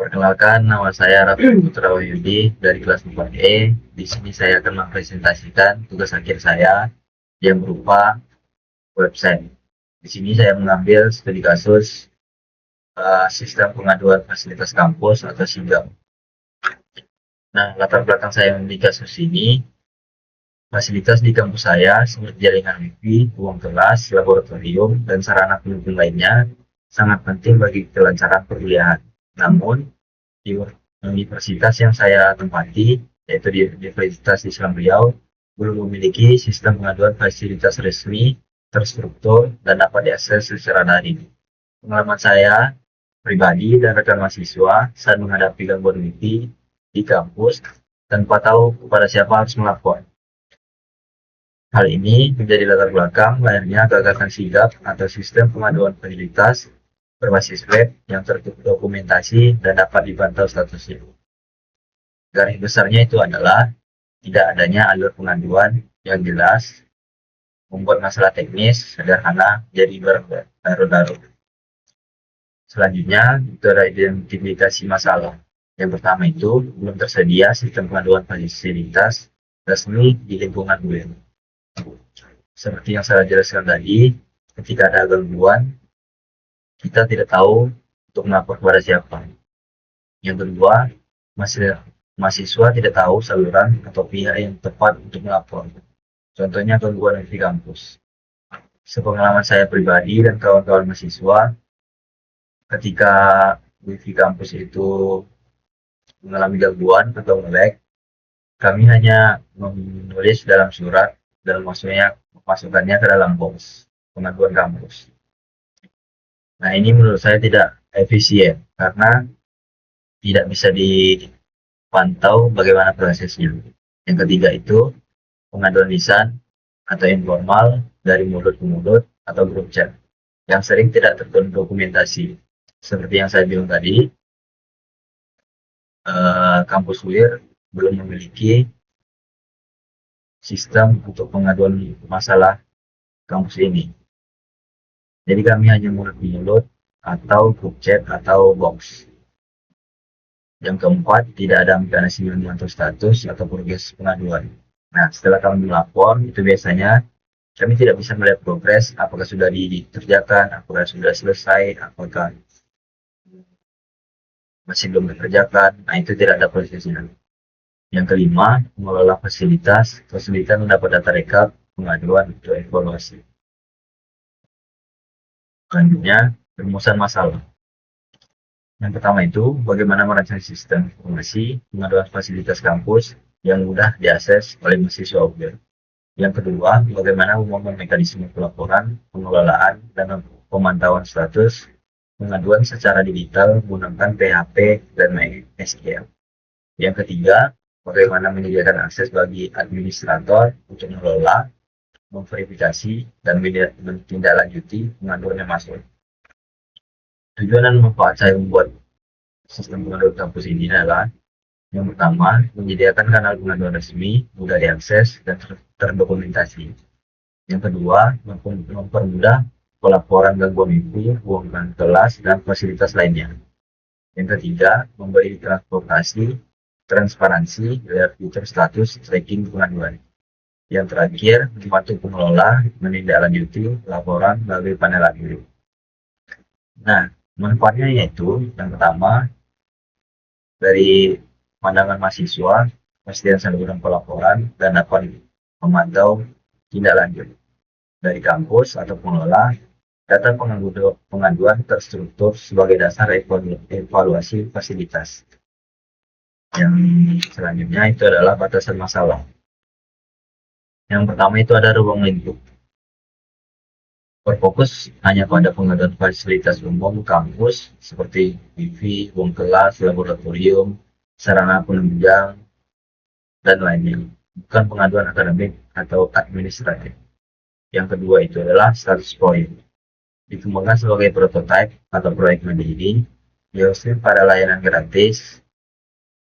Perkenalkan, nama saya Raffi Putra Wahyudi dari kelas 4E. Di sini saya akan mempresentasikan tugas akhir saya yang berupa website. Di sini saya mengambil studi kasus sistem pengaduan fasilitas kampus atau SIGAP. Nah, latar belakang saya di kasus ini, fasilitas di kampus saya seperti jaringan wifi, ruang kelas, laboratorium, dan sarana pendukung lainnya sangat penting bagi kelancaran perkuliahan. Namun, di universitas yang saya tempati, yaitu di Universitas Islam Riau, belum memiliki sistem pengaduan fasilitas resmi, terstruktur, dan dapat diakses secara daring. Pengalaman saya pribadi dan rekan mahasiswa saat menghadapi gangguan wifi di kampus tanpa tahu kepada siapa harus melapor. Hal ini menjadi latar belakang lahirnya gagasan SIGAP atau Sistem Pengaduan Fasilitas berbasis web yang terdokumentasi dan dapat dipantau statusnya. Garis besarnya itu adalah tidak adanya alur pengaduan yang jelas, membuat masalah teknis sederhana jadi berlarut-larut. Selanjutnya, itu ada identifikasi masalah. Yang pertama itu, belum tersedia sistem pengaduan fasilitas resmi di lingkungan UIN. Seperti yang saya jelaskan tadi, ketika ada gangguan, kita tidak tahu untuk melapor kepada siapa. Yang kedua, mahasiswa tidak tahu saluran atau pihak yang tepat untuk melapor. Contohnya gangguan di kampus. Sepengalaman saya pribadi dan kawan-kawan mahasiswa, ketika wifi kampus itu mengalami gangguan atau nge-lag, kami hanya menulis dalam surat dan masukkannya ke dalam box pengaduan kampus. Nah, ini menurut saya tidak efisien karena tidak bisa dipantau bagaimana prosesnya. Yang ketiga itu pengaduan lisan atau informal dari mulut ke mulut atau grup chat yang sering tidak terdokumentasi. Seperti yang saya bilang tadi, kampus UIR belum memiliki sistem untuk pengaduan masalah kampus ini. Jadi kami hanya mulut ke mulut atau grup chat atau box. Yang keempat, tidak ada mekanisme memantau status atau progres pengaduan. Nah, setelah kami melapor, itu biasanya kami tidak bisa melihat progres, apakah sudah dikerjakan, apakah sudah selesai, apakah masih belum dikerjakan. Nah, itu tidak ada prosesnya. Yang kelima, mengelola fasilitas, kesulitan mendapat data rekap, pengaduan, untuk evaluasi. Selanjutnya, perumusan masalah. Yang pertama itu, bagaimana merancang sistem informasi pengaduan fasilitas kampus yang mudah diakses oleh mahasiswa UIR. Yang kedua, bagaimana membangun mekanisme pelaporan, pengelolaan, dan pemantauan status pengaduan secara digital menggunakan PHP dan MySQL. Yang ketiga, bagaimana menyediakan akses bagi administrator untuk mengelola, memverifikasi, dan menindaklanjuti pengaduan yang masuk. Tujuan dan manfaat saya membuat sistem pengaduan kampus ini adalah yang pertama, menyediakan kanal pengaduan resmi, mudah diakses, dan terdokumentasi. Yang kedua, mempermudah pelaporan gangguan wifi, ruang kelas, dan fasilitas lainnya. Yang ketiga, memberi transportasi, transparansi, lewat fitur status tracking pengaduan. Yang terakhir, membantu pengelola menindaklanjuti laporan melalui panel admin. Nah, manfaatnya yaitu yang pertama, dari pandangan mahasiswa, pastian saluran pelaporan, dan dapat memantau tindak lanjut dari kampus atau pengelola. Data pengaduan terstruktur sebagai dasar evaluasi fasilitas. Yang selanjutnya itu adalah batasan masalah. Yang pertama itu ada ruang lingkup. Berfokus hanya pada pengaduan fasilitas umum kampus seperti wifi, ruang kelas, laboratorium, sarana penunjang, dan lainnya, bukan pengaduan akademik atau administratif. Yang kedua itu adalah status point. Dikembangkan sebagai prototipe atau proyek mandiri, dihosting pada layanan gratis.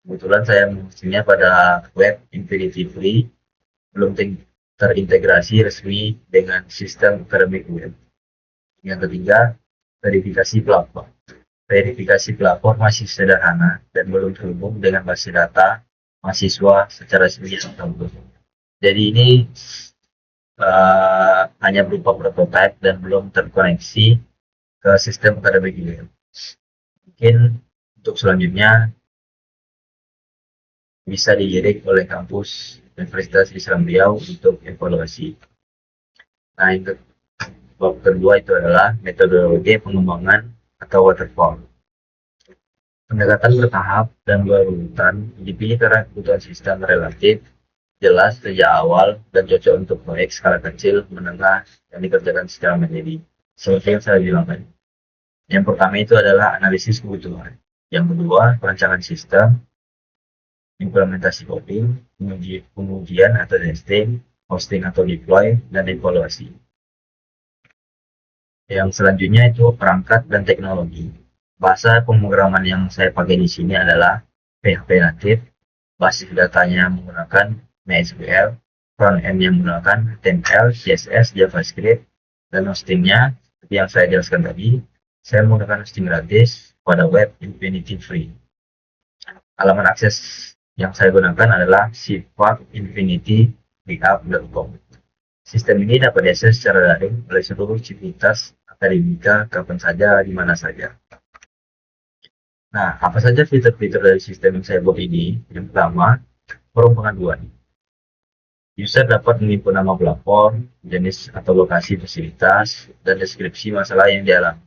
Kebetulan saya menghostingnya pada web Infinity Free, belum terintegrasi resmi dengan sistem akademik web. Yang ketiga, verifikasi pelapor. verifikasi pelapor masih sederhana dan belum terhubung dengan base data mahasiswa secara signifikan. Jadi ini hanya berupa prototipe dan belum terkoneksi ke sistem akademik ini. Mungkin untuk selanjutnya bisa dilirik oleh kampus Universitas Islam Riau untuk evaluasi. Nah, yang bab kedua itu adalah metodologi pengembangan atau waterfall. Pendekatan bertahap dan berurutan dipilih karena kebutuhan sistem relatif jelas sejak awal dan cocok untuk proyek skala kecil, menengah, yang dikerjakan secara mandiri. Seperti yang saya bilang tadi. Yang pertama itu adalah analisis kebutuhan. Yang kedua, perancangan sistem, implementasi coding, pengujian atau testing, hosting atau deploy, dan evaluasi. Yang selanjutnya itu perangkat dan teknologi. Bahasa pemrograman yang saya pakai di sini adalah PHP native, basis datanya menggunakan MySQL, front-end yang menggunakan HTML, CSS, JavaScript, dan hostingnya seperti yang saya jelaskan tadi, saya menggunakan hosting gratis pada web Infinity Free. Alamat akses yang saya gunakan adalah sipakinfinitybackup.com. Sistem ini dapat diakses secara daring oleh seluruh civitas akademika kapan saja, di mana saja. Nah, apa saja fitur-fitur dari sistem yang saya buat ini? Yang pertama, forum pengaduan. User dapat menginput nama pelapor, jenis atau lokasi fasilitas, dan deskripsi masalah yang dialami.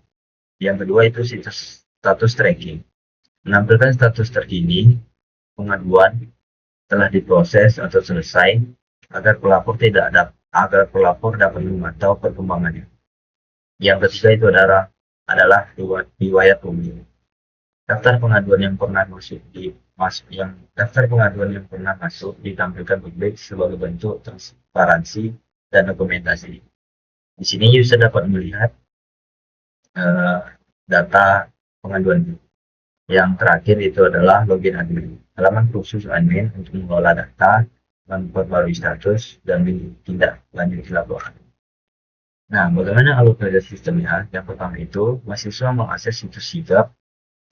Yang kedua itu status tracking. Menampilkan status terkini pengaduan telah diproses atau selesai agar pelapor dapat memantau perkembangannya. Yang ketiga itu adalah riwayat umum. Daftar pengaduan yang pernah masuk ditampilkan publik sebagai bentuk transparansi dan dokumentasi. Di sini user dapat melihat data pengaduan. Yang terakhir itu adalah login admin, halaman khusus admin untuk mengelola data, memperbarui status, dan tindak lanjut laporan. Nah, bagaimana alur kerja sistemnya? Yang pertama itu, mahasiswa mengakses situs sigap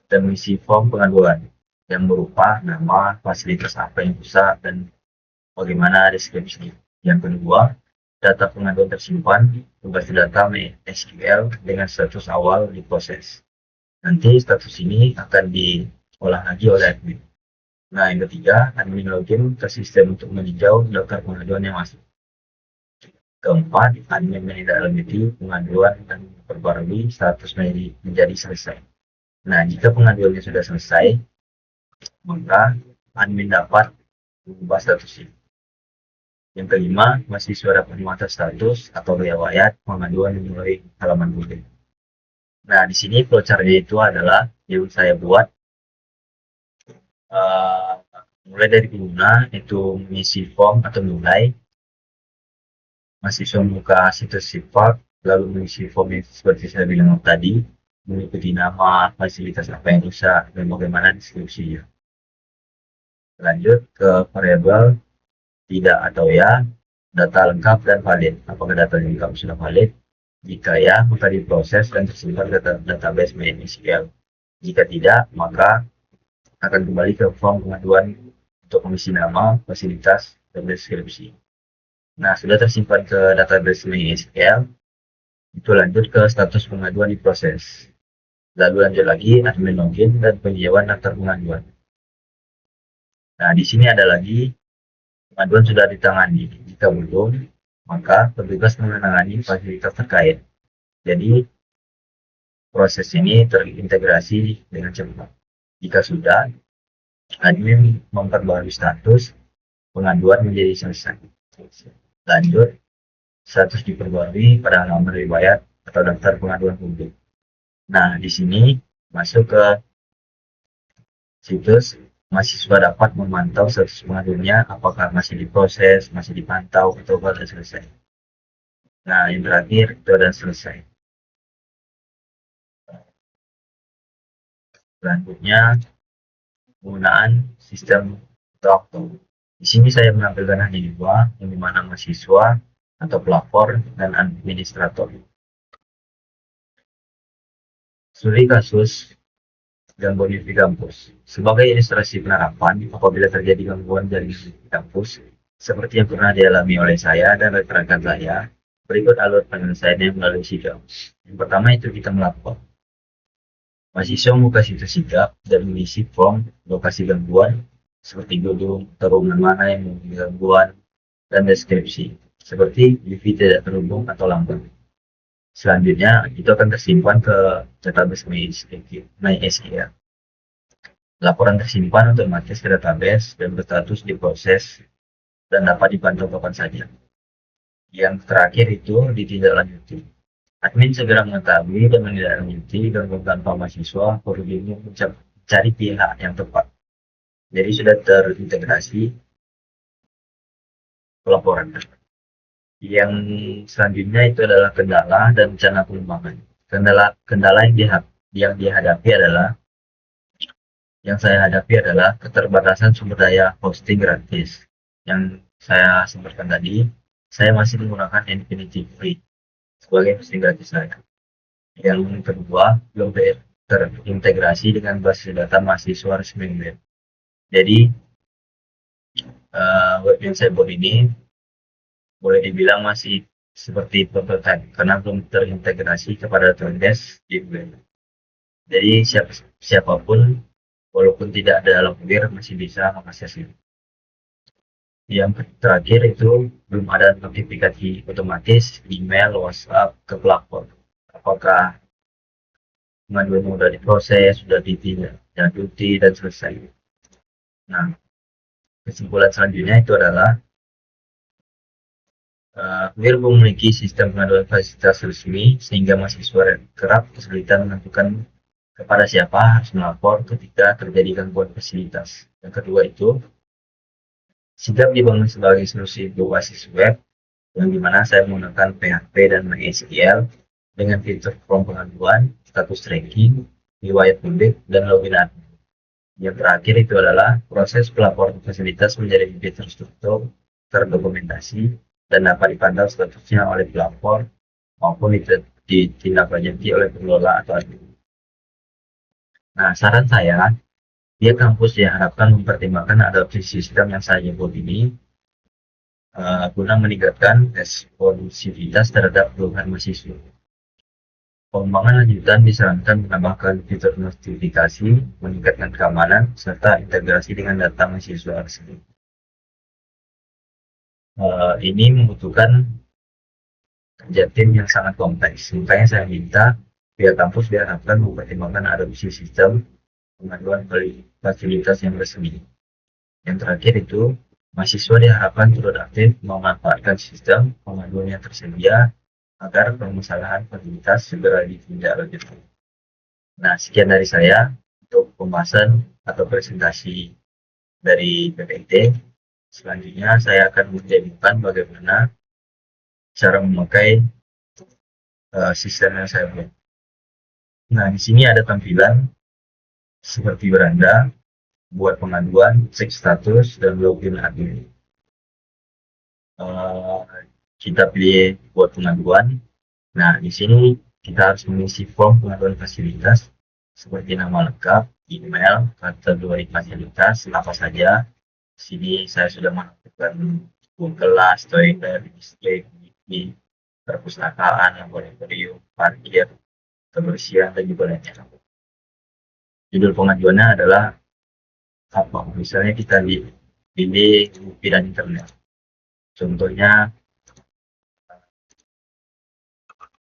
dan mengisi form pengaduan yang berupa nama, fasilitas apa yang rusak, dan bagaimana deskripsi. Yang kedua, data pengaduan tersimpan berbasis data MySQL dengan status awal diproses. Nanti status ini akan diolah lagi oleh admin. Nah, yang ketiga, admin login ke sistem untuk meninjau daftar pengaduan yang masuk. Keempat, admin menindaklanjuti pengaduan dan memperbarui status menjadi selesai. Nah, jika pengaduannya sudah selesai, maka admin dapat mengubah status ini. Yang kelima, mahasiswa dapat memantau status atau riwayat pengaduan melalui halaman publik. Nah, di sini flowchart-nya itu adalah yang saya buat mulai dari pengguna itu mengisi form atau mulai mahasiswa membuka situs Sipak, lalu mengisi form yang seperti saya bilang tadi, mengikuti nama, fasilitas apa yang rusak, dan bagaimana deskripsinya. Lanjut ke variabel tidak atau ya, data lengkap dan valid. Apakah data lengkap sudah valid? Jika ya, maka diproses dan tersimpan ke database MySQL. Jika tidak, maka akan kembali ke form pengaduan untuk mengisi nama, fasilitas, dan deskripsi. Nah, sudah tersimpan ke database MySQL, itu lanjut ke status pengaduan diproses. Lalu lanjut lagi admin login dan penghijauan daftar pengaduan. Nah, di sini ada lagi pengaduan sudah ditangani. Jika belum, maka petugas menangani fasilitas terkait. Jadi, proses ini terintegrasi dengan cepat. Jika sudah, admin memperbarui status pengaduan menjadi selesai. Lanjut, status diperbarui pada halaman riwayat atau daftar pengaduan publik. Nah, di sini masuk ke situs, mahasiswa dapat memantau status pengaduannya apakah masih diproses, masih dipantau, atau sudah selesai. Nah, yang terakhir itu sudah selesai. Selanjutnya, penggunaan sistem Okto. Di sini saya menampilkan hanya dua, yang dimana mahasiswa atau pelapor dan administrator. Studi kasus gangguan wifi kampus. Sebagai ilustrasi penerapan, apabila terjadi gangguan jaringan wifi kampus, seperti yang pernah dialami oleh saya dan rekan-rekan saya, berikut alur penyelesaiannya melalui sidang. Yang pertama itu kita melapor. Mahasiswa membuka situs sigap dan mengisi form lokasi gangguan seperti gedung atau ruangan mana yang memiliki gangguan dan deskripsi, seperti wifi tidak terhubung atau lambat. Selanjutnya, itu akan tersimpan ke database MySQL. Laporan tersimpan otomatis ke database dan berstatus diproses dan dapat dipantau kapan saja. Yang terakhir itu ditindaklanjuti. Admin segera mengetahui dan menindaklanjuti gangguan tanpa mahasiswa perlu mencari pihak yang tepat. Jadi sudah terintegrasi pelaporan. Yang selanjutnya itu adalah kendala dan rencana pengembangan. Kendala yang saya hadapi adalah keterbatasan sumber daya hosting gratis. Yang saya sebutkan tadi, saya masih menggunakan Infinity Free sebagai hosting gratis saya. Yang kedua, belum terintegrasi dengan basis data mahasiswa resmi web. Jadi, web yang saya buat ini boleh dibilang masih seperti prototipe karena belum terintegrasi kepada database di web. Jadi siapapun walaupun tidak ada lampir masih bisa mengakses itu. Yang terakhir itu belum ada notifikasi otomatis email, WhatsApp ke pelapor. Apakah pengaduan sudah diproses, sudah ditindaklanjuti dan selesai. Nah, kesimpulan selanjutnya itu adalah Wir memiliki sistem pengaduan fasilitas resmi sehingga mahasiswa kerap kesulitan menentukan kepada siapa harus melapor ketika terjadi gangguan fasilitas. Yang kedua itu, sigap dibangun sebagai solusi berbasis web, yang dimana saya menggunakan PHP dan MySQL dengan fitur form pengaduan, status tracking, riwayat publik, dan login admin. Yang terakhir itu adalah proses pelaporan fasilitas menjadi lebih terstruktur, terdokumentasi, dan dapat dipantau statusnya oleh pelapor maupun ditindaklanjuti oleh pengelola atau admin. Nah, saran saya, pihak kampus diharapkan mempertimbangkan adopsi sistem yang saya buat ini guna meningkatkan responsivitas terhadap keluhan mahasiswa. Pengembangan lanjutan disarankan menambahkan fitur notifikasi, meningkatkan keamanan, serta integrasi dengan data mahasiswa tersebut. Ini membutuhkan kerja tim yang sangat kompleks. Makanya saya minta pihak kampus diharapkan mempertimbangkan adopsi sistem pengaduan fasilitas yang resmi. Yang terakhir itu, mahasiswa diharapkan turut aktif memanfaatkan sistem pengaduan yang tersedia agar permasalahan fasilitas segera ditindaklanjuti. Nah, sekian dari saya untuk pembahasan atau presentasi dari PPT. Selanjutnya saya akan menjelaskan bagaimana cara memakai sistem yang saya buat. Nah, di sini ada tampilan seperti beranda, buat pengaduan, cek status, dan login admin. Kita pilih buat pengaduan. Nah, di sini kita harus mengisi form pengaduan fasilitas seperti nama lengkap, email, kategori fasilitas, apa saja. Di sini saya sudah menentukan kelas, toilet, listrik, wifi, perpustakaan, laboratorium, parkir, kebersihan, dan juga lainnya. Judul pengajuannya adalah apa? Misalnya kita pilih bidang internet. Contohnya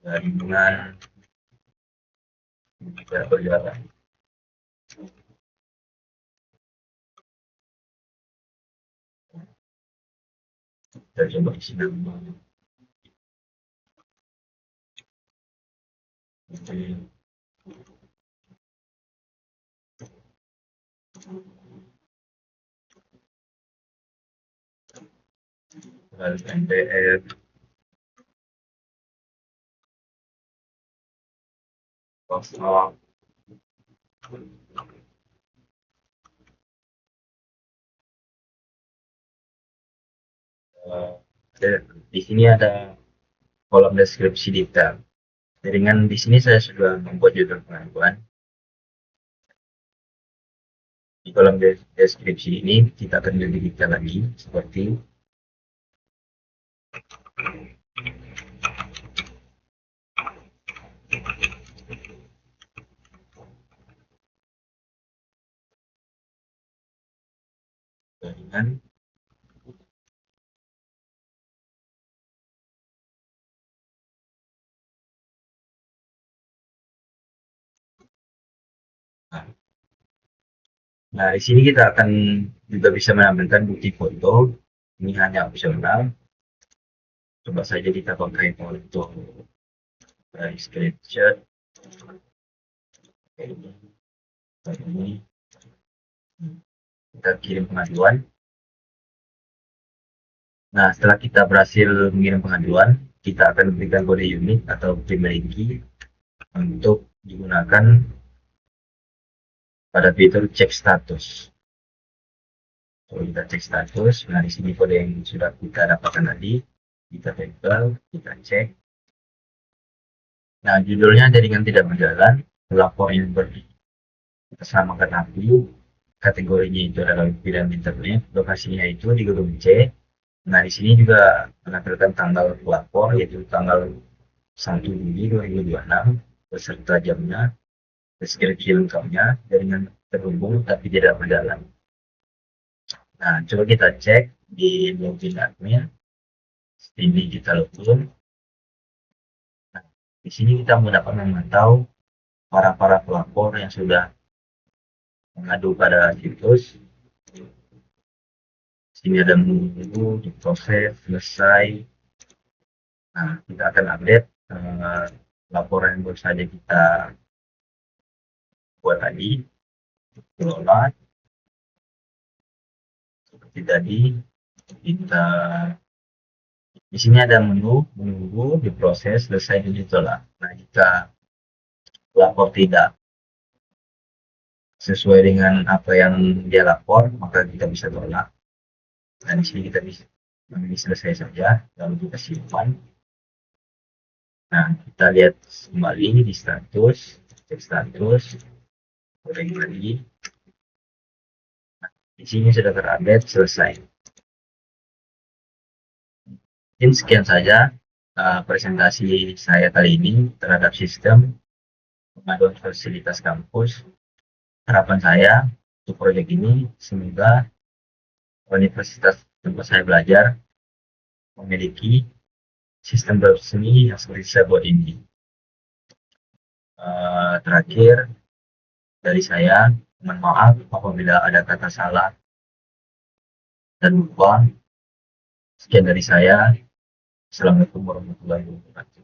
lingkungan berjalan. Kita coba isi nama. Lalu MPR. Di sini ada kolom deskripsi detail. Dengan di sini saya sudah membuat judul pengaduan. Di kolom deskripsi ini kita akan mendirikan lagi seperti jaringan. Nah, di sini kita akan juga bisa menampilkan bukti foto. Ini hanya opsional. Coba saja kita pakai foto dari screenshot. Ini kita kirim pengaduan. Nah, setelah kita berhasil mengirim pengaduan, kita akan berikan kode unik atau primary key untuk digunakan pada fitur cek status. Kalau kita cek status, nah di sini kode yang sudah kita dapatkan tadi, kita tempel, kita cek. Nah, judulnya jaringan tidak berjalan, pelapor yang bersamakan api, kategorinya itu adalah wifi dan internet, lokasinya itu di gedung C. Nah, di sini juga menampilkan tanggal pelapor, yaitu tanggal 1 Juli 2026, beserta jamnya, deskripsi lengkapnya, jaringan terhubung tapi tidak berjalan. Nah, coba kita cek di login admin. Ini kita login. Nah, di sini kita dapat memantau para pelapor yang sudah mengadu pada situs. Sini ada menunggu, diproses, selesai. Nah, kita akan update laporan yang baru saja kita buat tadi, kelola. Seperti tadi, kita di sini ada menu menunggu, diproses, selesai, dan ditolak. Nah, jika lapor tidak sesuai dengan apa yang dia lapor, maka kita bisa tolak. Nah, di sini kita bisa memilih selesai saja, lalu kita simpan. Nah, kita lihat kembali di status, cek status, ulangi lagi. Nah, di sini sudah terupdate, selesai. Mungkin sekian saja presentasi saya kali ini terhadap sistem pengaduan fasilitas kampus. Harapan saya untuk proyek ini semoga universitas tempat saya belajar memiliki sistem bersemi yang seperti saya buat ini. Terakhir dari saya, mohon maaf apabila ada kata salah dan lupa. Sekian dari saya. Assalamualaikum warahmatullahi wabarakatuh.